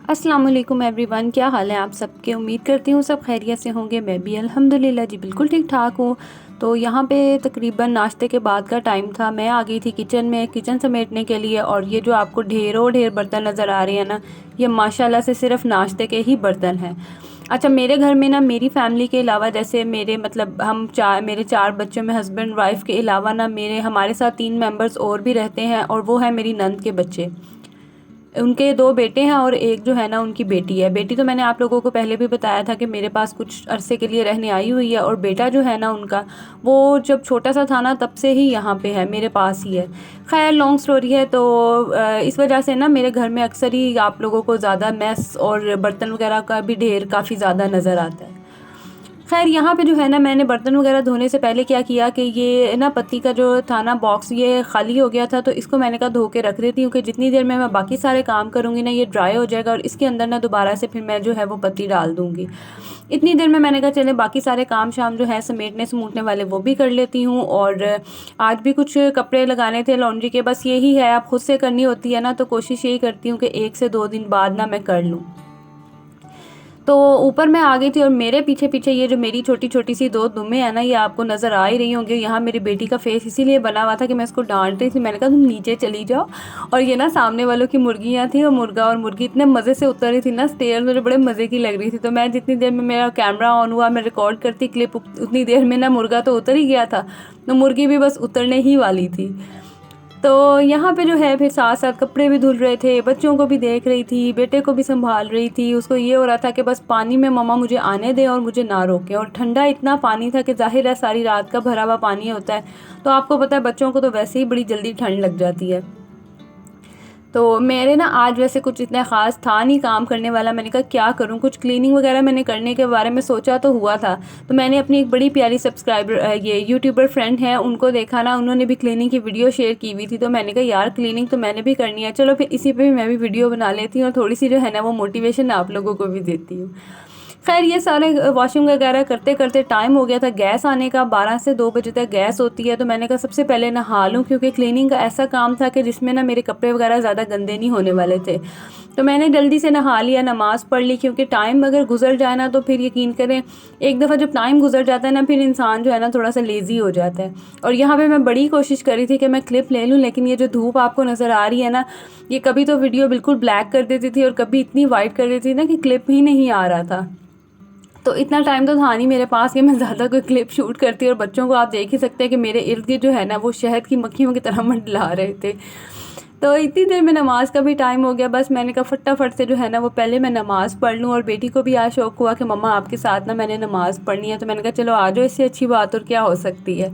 अस्सलाम वालेकुम एवरीवन, क्या हाल है आप सबके। उम्मीद करती हूँ सब खैरियत से होंगे। मैं भी अल्हम्दुलिल्लाह जी बिल्कुल ठीक ठाक हूँ। तो यहाँ पे तकरीबन नाश्ते के बाद का टाइम था। मैं आ गई थी किचन में, किचन समेटने के लिए। और ये जो आपको ढेरों ढेर बर्तन नज़र आ रहे हैं ना, ये माशाल्लाह से सिर्फ नाश्ते के ही बर्तन हैं। अच्छा, मेरे घर में ना मेरी फैमिली के अलावा, जैसे मेरे मतलब मेरे चार बच्चों में हस्बैंड वाइफ के अलावा ना हमारे साथ 3 मेंबर्स और भी रहते हैं, और वो है मेरी नंद के बच्चे। उनके 2 बेटे हैं और एक जो है ना उनकी बेटी है। बेटी तो मैंने आप लोगों को पहले भी बताया था कि मेरे पास कुछ अरसे के लिए रहने आई हुई है, और बेटा जो है ना उनका, वो जब छोटा सा था ना तब से ही यहाँ पे है, मेरे पास ही है। खैर, लॉन्ग स्टोरी है। तो इस वजह से ना मेरे घर में अक्सर ही आप लोगों को ज़्यादा मैस और बर्तन वगैरह का भी ढेर काफ़ी ज़्यादा नज़र आता है। खैर, यहाँ पे जो है ना मैंने बर्तन वगैरह धोने से पहले क्या किया कि ये ना पत्ती का जो था ना बॉक्स, ये खाली हो गया था। तो इसको मैंने कहा धो के रख देती हूँ कि जितनी देर में मैं बाकी सारे काम करूँगी ना, ये ड्राई हो जाएगा और इसके अंदर ना दोबारा से फिर मैं जो है वो पत्ती डाल दूँगी। इतनी देर में मैंने कहा चले बाकी सारे काम शाम जो है समेटने समूटने वाले वो भी कर लेती हूँ। और आज भी कुछ कपड़े लगाने थे लॉन्ड्री के। बस यही है, आप खुद से करनी होती है ना, तो कोशिश यही करती हूँ कि 1 से 2 दिन बाद ना मैं कर लूँ। तो ऊपर मैं आ गई थी, और मेरे पीछे पीछे ये जो मेरी छोटी छोटी सी 2 दुम्बे हैं ना, ये आपको नज़र आ ही रही होंगी। यहाँ मेरी बेटी का फेस इसीलिए बना हुआ था कि मैं इसको डांट रही थी। मैंने कहा तुम नीचे चली जाओ। और ये ना सामने वालों की मुर्गियाँ थी, और मुर्गा और मुर्गी इतने मज़े से उतर रही थी ना स्टेयर, मुझे बड़े मज़े की लग रही थी। तो मैं जितनी देर में मेरा कैमरा ऑन हुआ, मैं रिकॉर्ड करती क्लिप, उतनी देर में ना मुर्गा तो उतर ही गया था, तो मुर्गी भी बस उतरने ही वाली थी। तो यहाँ पे जो है फिर साथ साथ कपड़े भी धुल रहे थे, बच्चों को भी देख रही थी, बेटे को भी संभाल रही थी। उसको ये हो रहा था कि बस पानी में मम्मा मुझे आने दें और मुझे ना रोकें। और ठंडा इतना पानी था कि जाहिर है सारी रात का भरा हुआ पानी होता है, तो आपको पता है बच्चों को तो वैसे ही बड़ी जल्दी ठंड लग जाती है। तो मेरे ना आज वैसे कुछ इतना ख़ास था नहीं काम करने वाला। मैंने कहा क्या करूं, कुछ क्लीनिंग वगैरह मैंने करने के बारे में सोचा तो हुआ था। तो मैंने अपनी एक बड़ी प्यारी सब्सक्राइबर ये यूट्यूबर फ्रेंड है, उनको देखा ना, उन्होंने भी क्लीनिंग की वीडियो शेयर की हुई थी। तो मैंने कहा यार क्लीनिंग तो मैंने भी करनी है, चलो फिर इसी पर भी मैं भी वीडियो बना लेती हूँ, और थोड़ी सी जो है ना वो मोटिवेशन आप लोगों को भी देती हूँ। खैर, ये सारे वॉशिंग वगैरह करते करते टाइम हो गया था गैस आने का। 12 से 2 बजे तक गैस होती है। तो मैंने कहा सबसे पहले नहा लूँ, क्योंकि क्लीनिंग का ऐसा काम था कि जिसमें ना मेरे कपड़े वगैरह ज़्यादा गंदे नहीं होने वाले थे। तो मैंने जल्दी से नहा लिया, नमाज़ पढ़ ली, क्योंकि टाइम अगर गुजर जाए ना तो फिर यकीन करें, एक दफ़ा जब टाइम गुजर जाता है ना, फिर इंसान जो है ना थोड़ा सा लेज़ी हो जाता है। और यहाँ पे मैं बड़ी कोशिश कर रही थी कि मैं क्लिप ले लूँ, लेकिन ये जो धूप आपको नज़र आ रही है ना, ये कभी तो वीडियो बिल्कुल ब्लैक कर देती थी और कभी इतनी वाइट कर देती थी ना कि क्लिप ही नहीं आ रहा था। तो इतना टाइम तो था नहीं मेरे पास कि मैं ज़्यादा कोई क्लिप शूट करती। और बच्चों को आप देख ही सकते हैं कि मेरे इर्द गिर्द जो है ना वो शहद की मक्खियों की तरह मंडला रहे थे। तो इतनी देर में नमाज़ का भी टाइम हो गया। बस मैंने कहा फटाफट से जो है ना वो पहले मैं नमाज़ पढ़ लूँ। और बेटी को भी आज शौक़ हुआ कि मम्मा आपके साथ ना मैंने नमाज़ पढ़नी है। तो मैंने कहा चलो आ जाओ, इससे अच्छी बात और क्या हो सकती है।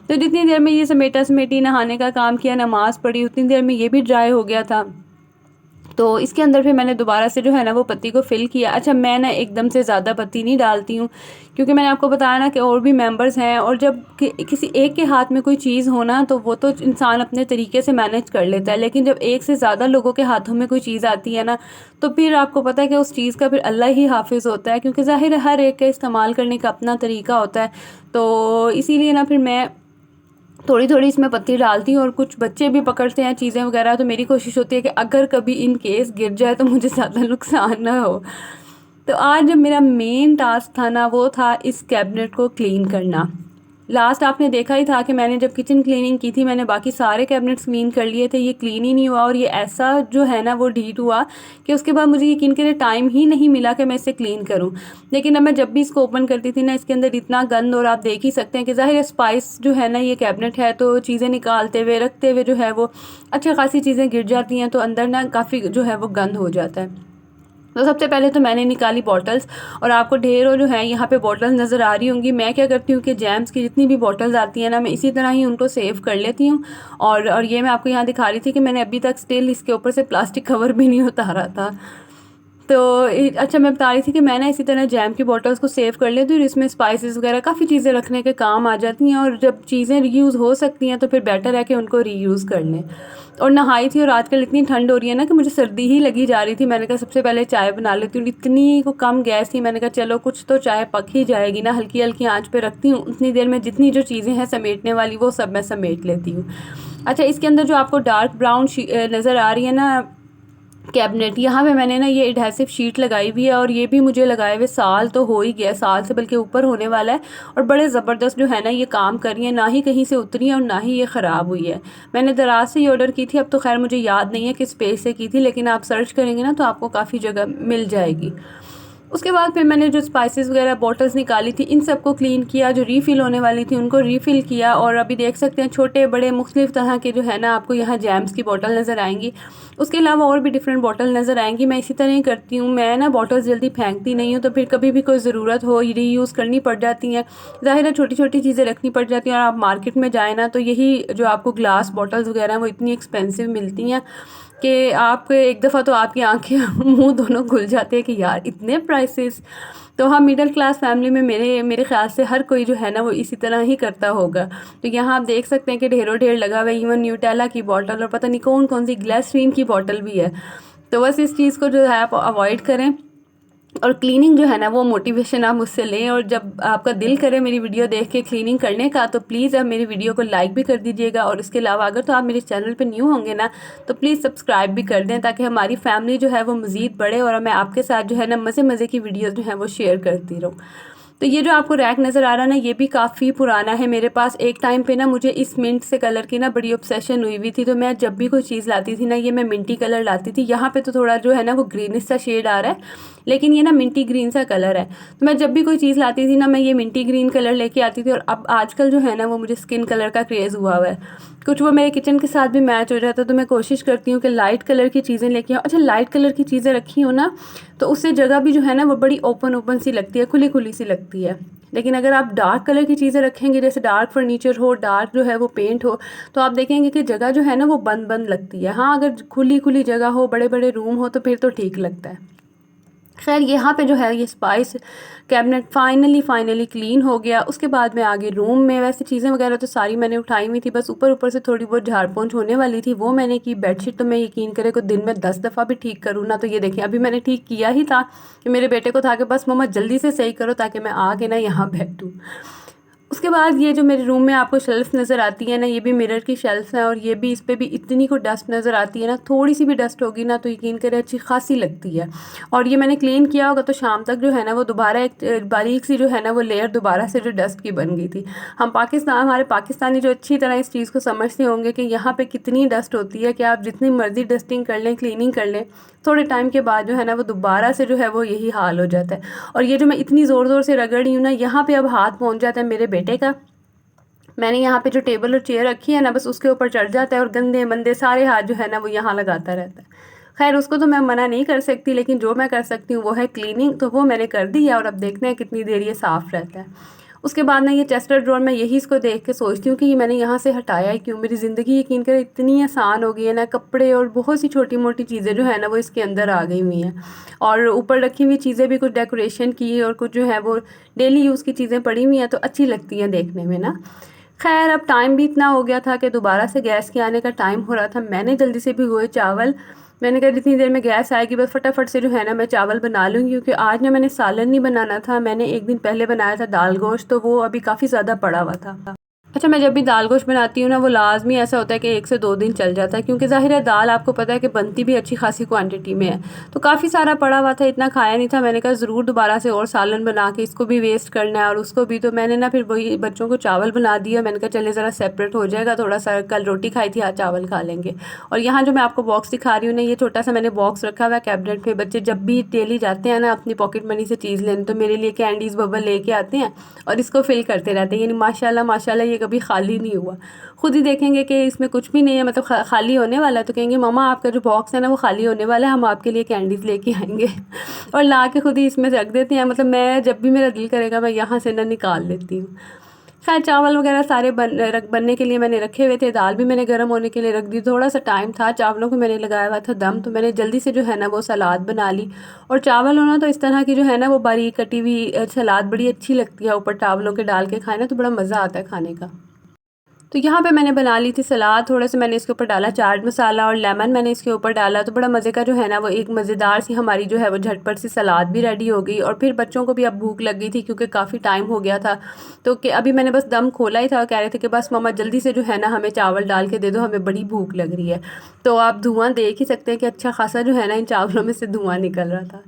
तो जितनी देर में ये समेटा समेटी नहाने का काम किया, नमाज़ पढ़ी, उतनी देर में ये भी ड्राई हो गया था। तो इसके अंदर फिर मैंने दोबारा से जो है ना वो पत्ती को फ़िल किया। अच्छा, मैं ना एकदम से ज़्यादा पत्ती नहीं डालती हूँ, क्योंकि मैंने आपको बताया ना कि और भी मेंबर्स हैं, और जब किसी एक के हाथ में कोई चीज़ हो ना तो वो तो इंसान अपने तरीके से मैनेज कर लेता है। लेकिन जब एक से ज़्यादा लोगों के हाथों में कोई चीज़ आती है ना, तो फिर आपको पता है कि उस चीज़ का फिर अल्लाह ही हाफिज़ होता है, क्योंकि ज़ाहिर है हर एक के इस्तेमाल करने का अपना तरीका होता है। तो इसीलिए ना फिर मैं थोड़ी थोड़ी इसमें पत्ती डालती हूँ। और कुछ बच्चे भी पकड़ते हैं चीज़ें वगैरह, तो मेरी कोशिश होती है कि अगर कभी इन केस गिर जाए तो मुझे ज़्यादा नुकसान ना हो। तो आज जो मेरा मेन टास्क था ना वो था इस कैबिनेट को क्लीन करना। लास्ट आपने देखा ही था कि मैंने जब किचन क्लीनिंग की थी, मैंने बाकी सारे कैबिनेट्स क्लीन कर लिए थे, ये क्लीन ही नहीं हुआ। और ये ऐसा जो है ना वो ढीठ हुआ कि उसके बाद मुझे यकीन करें टाइम ही नहीं मिला कि मैं इसे क्लीन करूं। लेकिन अब मैं जब भी इसको ओपन करती थी ना, इसके अंदर इतना गंद, और आप देख ही सकते हैं कि ज़ाहिर है स्पाइस जो है ना, ये कैबिनेट है तो चीज़ें निकालते हुए रखते हुए जो है वो अच्छी खासी चीज़ें गिर जाती हैं, तो अंदर ना काफ़ी जो है वो गंद हो जाता है। तो सबसे पहले तो मैंने निकाली बॉटल्स, और आपको ढेरों जो है यहाँ पे बॉटल्स नज़र आ रही होंगी। मैं क्या करती हूँ कि जैम्स की जितनी भी बॉटल्स आती हैं ना, मैं इसी तरह ही उनको सेव कर लेती हूँ। और ये मैं आपको यहाँ दिखा रही थी कि मैंने अभी तक स्टिल इसके ऊपर से प्लास्टिक कवर भी नहीं उतारा था। तो अच्छा, मैं बता रही थी कि मैं ना इसी तरह जैम की बॉटल्स को सेव कर लेती हूँ, और इसमें स्पाइसेस वगैरह काफ़ी चीज़ें रखने के काम आ जाती हैं। और जब चीज़ें रीयूज़ हो सकती हैं तो फिर बेटर है कि उनको रीयूज़ कर लें। और नहाई थी, और आजकल इतनी ठंड हो रही है ना कि मुझे सर्दी ही लगी जा रही थी। मैंने कहा सबसे पहले चाय बना लेती हूँ, इतनी को कम गैस थी, मैंने कहा चलो कुछ तो चाय पक ही जाएगी ना, हल्की हल्की आंच पे रखती हूँ, उतनी देर में जितनी जो चीज़ें हैं समेटने वाली वो सब मैं समेट लेती हूँ। अच्छा, इसके अंदर जो आपको डार्क ब्राउन नज़र आ रही है ना, कैबिनेट, यहाँ पे मैंने ना ये एडहेसिव शीट लगाई हुई है और ये भी मुझे लगाए हुए साल तो हो ही गया, साल से बल्कि ऊपर होने वाला है। और बड़े ज़बरदस्त जो है ना ये काम कर रही है, ना ही कहीं से उतरी है और ना ही ये ख़राब हुई है। मैंने दराज से ये ऑर्डर की थी, अब तो खैर मुझे याद नहीं है किस पेज से की थी, लेकिन आप सर्च करेंगे ना तो आपको काफ़ी जगह मिल जाएगी। उसके बाद फिर मैंने जो स्पाइसेस वगैरह बॉटल्स निकाली थी इन सबको क्लीन किया, जो रीफ़िल होने वाली थी उनको रीफ़िल किया। और अभी देख सकते हैं छोटे बड़े मुख्तलिफ़ तरह के जो है ना आपको यहाँ जैम्स की बॉटल नज़र आएंगी। उसके अलावा और भी डिफरेंट बॉटल नज़र आएंगी। मैं इसी तरह ही करती हूँ, मैं ना बॉटल्स जल्दी फेंकती नहीं हूँ, तो फिर कभी भी कोई ज़रूरत हो रीयूज़ करनी पड़ जाती हैं। ज़ाहिर है छोटी छोटी चीज़ें रखनी पड़ जाती हैं। और आप मार्केट में जाए ना तो यही जो आपको ग्लास बॉटल्स वगैरह हैं वो इतनी एक्सपेंसिव मिलती हैं कि आप एक दफ़ा तो आपकी आंखें मुंह दोनों खुल जाते हैं कि यार इतने प्राइसेस। तो हाँ, मिडिल क्लास फैमिली में मेरे ख़्याल से हर कोई जो है ना वो इसी तरह ही करता होगा। तो यहाँ आप देख सकते हैं कि ढेरों ढेर लगा हुआ है, इवन न्यूटेला की बॉटल और पता नहीं कौन कौन सी ग्लिसरीन की बॉटल भी है। तो बस इस चीज़ को जो है आप अवॉइड करें। और क्लीनिंग जो है ना वो मोटिवेशन आप मुझसे लें, और जब आपका दिल करे मेरी वीडियो देख के क्लीनिंग करने का तो प्लीज़ आप मेरी वीडियो को लाइक भी कर दीजिएगा। और इसके अलावा अगर तो आप मेरे चैनल पे न्यू होंगे ना तो प्लीज़ सब्सक्राइब भी कर दें, ताकि हमारी फैमिली जो है वो मज़ीद बढ़े और मैं आपके साथ जो है ना मज़े मज़े की वीडियोज़ जो है वो शेयर करती रहूँ। तो ये जो आपको रैक नज़र आ रहा है ना ये भी काफ़ी पुराना है मेरे पास। एक टाइम पे ना मुझे इस मिंट से कलर की ना बड़ी ऑब्सेशन हुई हुई थी, तो मैं जब भी कोई चीज़ लाती थी ना ये मैं मिंटी कलर लाती थी। यहाँ पे तो थोड़ा जो है ना वो ग्रीनिश सा शेड आ रहा है, लेकिन ये ना मिंटी ग्रीन सा कलर है। तो मैं जब भी कोई चीज़ लाती थी ना मैं ये मिंटी ग्रीन कलर लेके आती थी। और अब आजकल जो है ना वो मुझे स्किन कलर का क्रेज़ हुआ है, कुछ वो मेरे किचन के साथ भी मैच हो जाता है। तो मैं कोशिश करती हूँ कि लाइट कलर की चीज़ें लेके आऊँ। अच्छा, लाइट कलर की चीज़ें रखी हो ना तो उससे जगह भी जो है ना वो बड़ी ओपन ओपन सी लगती है, खुली खुली सी लगती है। लेकिन अगर आप डार्क कलर की चीज़ें रखेंगे, जैसे डार्क फर्नीचर हो, डार्क जो है वो पेंट हो, तो आप देखेंगे कि जगह जो है ना वो बंद बंद लगती है। हाँ, अगर खुली खुली जगह हो, बड़े बड़े रूम हो तो फिर तो ठीक लगता है। खैर यहाँ पे जो है ये स्पाइस कैबिनेट फाइनली क्लीन हो गया। उसके बाद में आगे रूम में वैसे चीज़ें वगैरह तो सारी मैंने उठाई हुई थी, बस ऊपर ऊपर से थोड़ी बहुत झाड़ पोंछ होने वाली थी वो मैंने की। बेडशीट तो मैं यकीन करें को दिन में 10 दफ़ा भी ठीक करूँ ना तो ये देखिए अभी मैंने ठीक किया ही था कि मेरे बेटे को था कि बस मम्मा जल्दी से सही करो ताकि मैं आके ना यहाँ बैठूँ। उसके बाद ये जो मेरे रूम में आपको शेल्फ़ नज़र आती है ना ये भी मिरर की शेल्फ़ है, और ये भी इस पे भी इतनी को डस्ट नज़र आती है ना, थोड़ी सी भी डस्ट होगी ना तो यकीन करें अच्छी खासी लगती है। और ये मैंने क्लीन किया होगा तो शाम तक जो है ना वो दोबारा एक बारीक सी जो है ना वो लेयर दोबारा से जो डस्ट की बन गई थी। हमारे पाकिस्तानी जो अच्छी तरह इस चीज़ को समझते होंगे कि यहाँ पे कितनी डस्ट होती है कि आप जितनी मर्ज़ी डस्टिंग कर लें, क्लीनिंग कर लें, थोड़े टाइम के बाद जो है ना वो दोबारा से जो है वो यही हाल हो जाता है। और ये जो मैं इतनी ज़ोर ज़ोर से रगड़ रही हूँ ना यहाँ पे अब हाथ पहुँच जाता है मेरे बेटे का। मैंने यहाँ पे जो टेबल और चेयर रखी है ना बस उसके ऊपर चढ़ जाता है और गंदे मंदे सारे हाथ जो है ना वो यहाँ लगाता रहता है। खैर उसको तो मैं मना नहीं कर सकती, लेकिन जो मैं कर सकती हूँ वो है क्लीनिंग, तो वो मैंने कर दी है और अब देखते हैं कितनी देर ये साफ़ रहता है। उसके बाद ना ये चेस्टर ड्रॉर मैं यही इसको देख के सोचती हूँ कि ये मैंने यहाँ से हटाया ही क्यों। मेरी ज़िंदगी यकीन कर इतनी आसान हो गई है ना, कपड़े और बहुत सी छोटी मोटी चीज़ें जो है ना वो इसके अंदर आ गई हुई हैं। और ऊपर रखी हुई चीज़ें भी कुछ डेकोरेशन की और कुछ जो है वो डेली यूज़ की चीज़ें पड़ी हुई हैं तो अच्छी लगती हैं देखने में ना। खैर अब टाइम भी इतना हो गया था कि दोबारा से गैस के आने का टाइम हो रहा था। मैंने जल्दी से भिगोए चावल, मैंने कहा जितनी देर में गैस आएगी बस फटाफट से जो है ना मैं चावल बना लूँगी, क्योंकि आज ना मैंने सालन नहीं बनाना था। मैंने एक दिन पहले बनाया था दाल गोश्त, तो वो अभी काफ़ी ज़्यादा पड़ा हुआ था। अच्छा, मैं जब भी दाल गोश्त बनाती हूँ ना वो लाजमी ऐसा होता है कि 1 से 2 दिन चल जाता है, क्योंकि ज़ाहिर है दाल आपको पता है कि बनती भी अच्छी खासी क्वांटिटी में है। तो काफ़ी सारा पड़ा हुआ था, इतना खाया नहीं था। मैंने कहा ज़रूर दोबारा से और सालन बना के इसको भी वेस्ट करना है और उसको भी। तो मैंने ना फिर वही बच्चों को चावल बना दिया। मैंने कहा चले ज़रा सेपरेट हो जाएगा, थोड़ा सा कल रोटी खाई थी आज चावल खा लेंगे। और यहाँ जो मैं आपको बॉक्स दिखा रही हूँ ना ये छोटा सा मैंने बॉक्स रखा हुआ है कैबिनेट में। बच्चे जब भी डेली जाते हैं ना अपनी पॉकेट मनी से चीज़ लेने तो मेरे लिए कैंडीज़ बबल लेके आते हैं और इसको फिल करते रहते हैं। यानी माशाल्लाह माशाल्लाह ये कभी खाली नहीं हुआ। खुद ही देखेंगे कि इसमें कुछ भी नहीं है, मतलब खाली होने वाला है तो कहेंगे मम्मा आपका जो बॉक्स है ना वो खाली होने वाला है, हम आपके लिए कैंडीज़ लेके आएंगे और ला के खुद ही इसमें रख देते हैं। मतलब मैं जब भी मेरा दिल करेगा मैं यहाँ से ना निकाल लेती हूँ। खैर चावल वगैरह सारे बनने के लिए मैंने रखे हुए थे। दाल भी मैंने गर्म होने के लिए रख दी। थोड़ा सा टाइम था, चावलों को मैंने लगाया हुआ था दम, तो मैंने जल्दी से जो है ना वो सलाद बना ली। और चावल होना तो इस तरह की जो है ना वो बारीक कटी हुई सलाद बड़ी अच्छी लगती है, ऊपर चावलों के डाल के खाए ना तो बड़ा मज़ा आता है खाने का। तो यहाँ पे मैंने बना ली थी सलाद, थोड़ा सा मैंने इसके ऊपर डाला चाट मसाला और लेमन मैंने इसके ऊपर डाला, तो बड़ा मज़े का जो है ना वो एक मज़ेदार सी हमारी जो है वो झटपट सी सलाद भी रेडी हो गई। और फिर बच्चों को भी अब भूख लग गई थी क्योंकि काफ़ी टाइम हो गया था, तो कि अभी मैंने बस दम खोला ही था, कह रहे थे कि बस मम्मा जल्दी से जो है ना हमें चावल डाल के दे दो, हमें बड़ी भूख लग रही है। तो आप धुआं देख ही सकते हैं कि अच्छा खासा जो है ना इन चावलों में से धुआं निकल रहा था।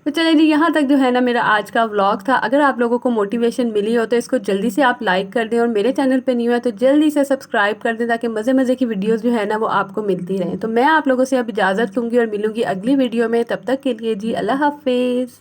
तो चलिए जी, यहाँ तक जो है ना मेरा आज का व्लॉग था। अगर आप लोगों को मोटिवेशन मिली हो तो इसको जल्दी से आप लाइक कर दें, और मेरे चैनल पे न्यू है तो जल्दी से सब्सक्राइब कर दें ताकि मज़े मज़े की वीडियोस जो है ना वो आपको मिलती रहें। तो मैं आप लोगों से अब इजाज़त लूँगी और मिलूँगी अगली वीडियो में। तब तक के लिए जी अल्लाह हाफिज़।